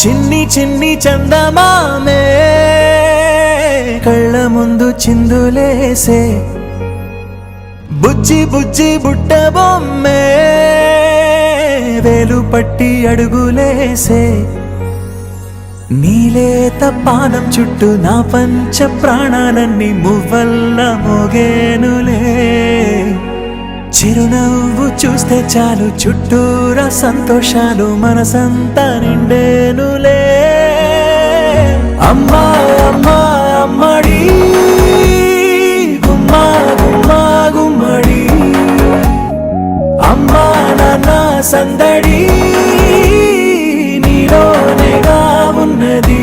చిన్ని చిన్ని చందమామే కళ్ళ ముందు చిందులేసే బుజ్జి బుజ్జి బుట్ట బొమ్మే వేలు పట్టి అడుగులేసే నీలేత పానం చుట్టూ నా పంచ ప్రాణాలన్నీ మువ్వల్ల మోగేనులే చిరునవ్వు చూస్తే చాలు చుట్టూరా సంతోషాలు మనసంతా నిండేనులే అమ్మా అమ్మా అమ్మడి గుమ్మా గుమ్మా గుమ్మడి అమ్మా నాన్న సందడి నీలోనేగా ఉన్నది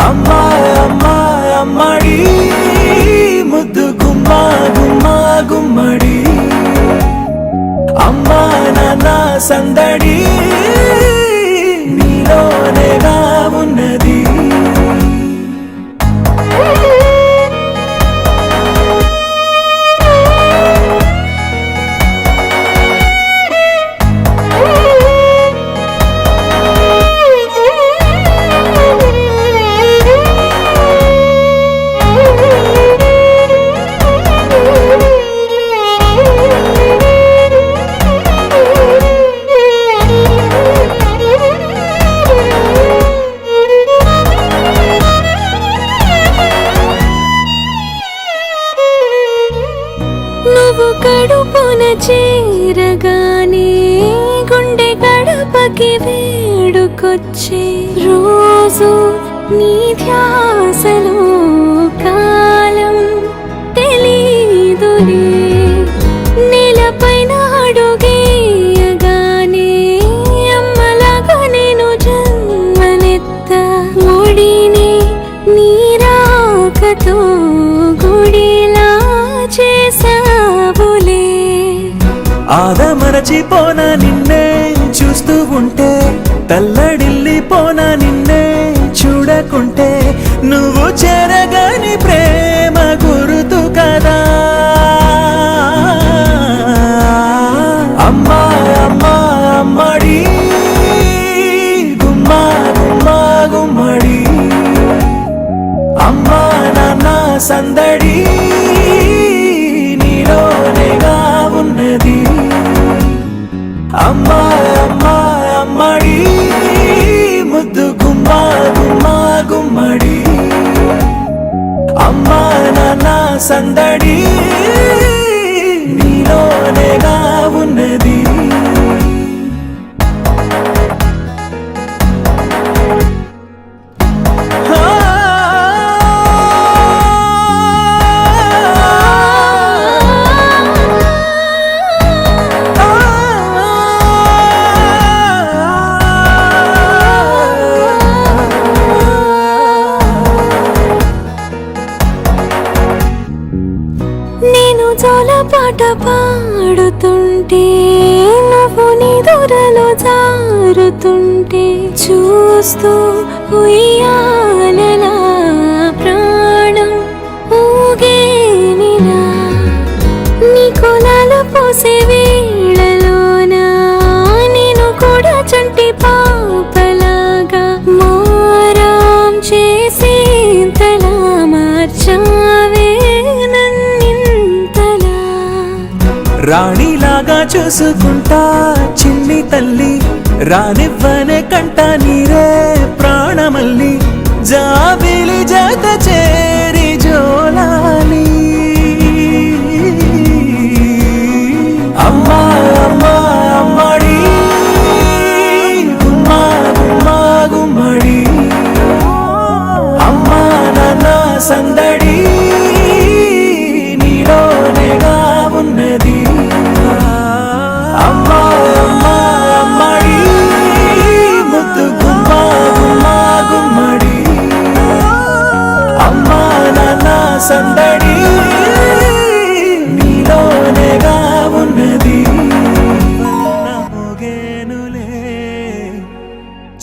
అమ్మా అమ్మా అమ్మడి ముద్దు గుమ్మా గుమ్మా గుమ్మడి అమ్మా నాన్న సందడి నీలోనేగా ఉన్నది కడుపున చేరగానే గుండె గడపకి వేడుకొచ్చే రోజు నీ ధ్యాసలో కాలం తెలీదులే నేలపైన అడుగేయగానే అమ్మలాగా నేను జన్మనెత్త ఒడిని నీ రాకతో గుడిలా చేసావులే ఆదమరచిపోనా నిన్నే చూస్తూ ఉంటే తల్లడిల్లిపోనా నిన్నే చూడకుంటే నువ్వు చెరగని ప్రేమ గురుతు కదా అమ్మా అమ్మా అమ్మడి గుమ్మా గుమ్మా గుమ్మడి అమ్మా నాన్న సందడి నీలోనేగా ఉన్నది అమ్మా అమ్మా అమ్మడి ముద్దు గుమ్మా గుమ్మా గుమ్మడి అమ్మా నాన్న సందడి నీలోనేగా ఉన్నది నేను జోలపాట పాడుతుంటే నువ్వు నిదురలో జారుతుంటే చూస్తూ ఉయ్యాలలా ప్రాణం ఊగేనిలా నీ కొలాల పోసే వేళలోనా నేను కూడా చంటి పాపలాగా మారాం చేసేంతలా మార్చావే రాణిలాగా చూసుకుంటా చిన్ని తల్లి రానివ్వనే కంట నీరే ప్రాణమల్లి జాబిలి జత చేరి జోలాలి అమ్మా అమ్మా అమ్మడి గుమ్మా గుమ్మా గుమ్మడి అమ్మా నాన్న సందడి నీలోనేగా ఉన్నది అమ్మా అమ్మా అమ్మడి ముద్దు గుమ్మా గుమ్మా గుమ్మడి అమ్మా నాన్న సందడి నీలోనేగా ఉన్నది మోగేనులే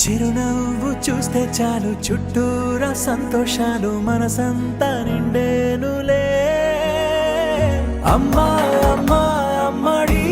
చిరునవ్వు చూస్తే చాలు చుట్టూరా సంతోషాలు మనసంతా నిండేనులే అమ్మా అమ్మా అమ్మడి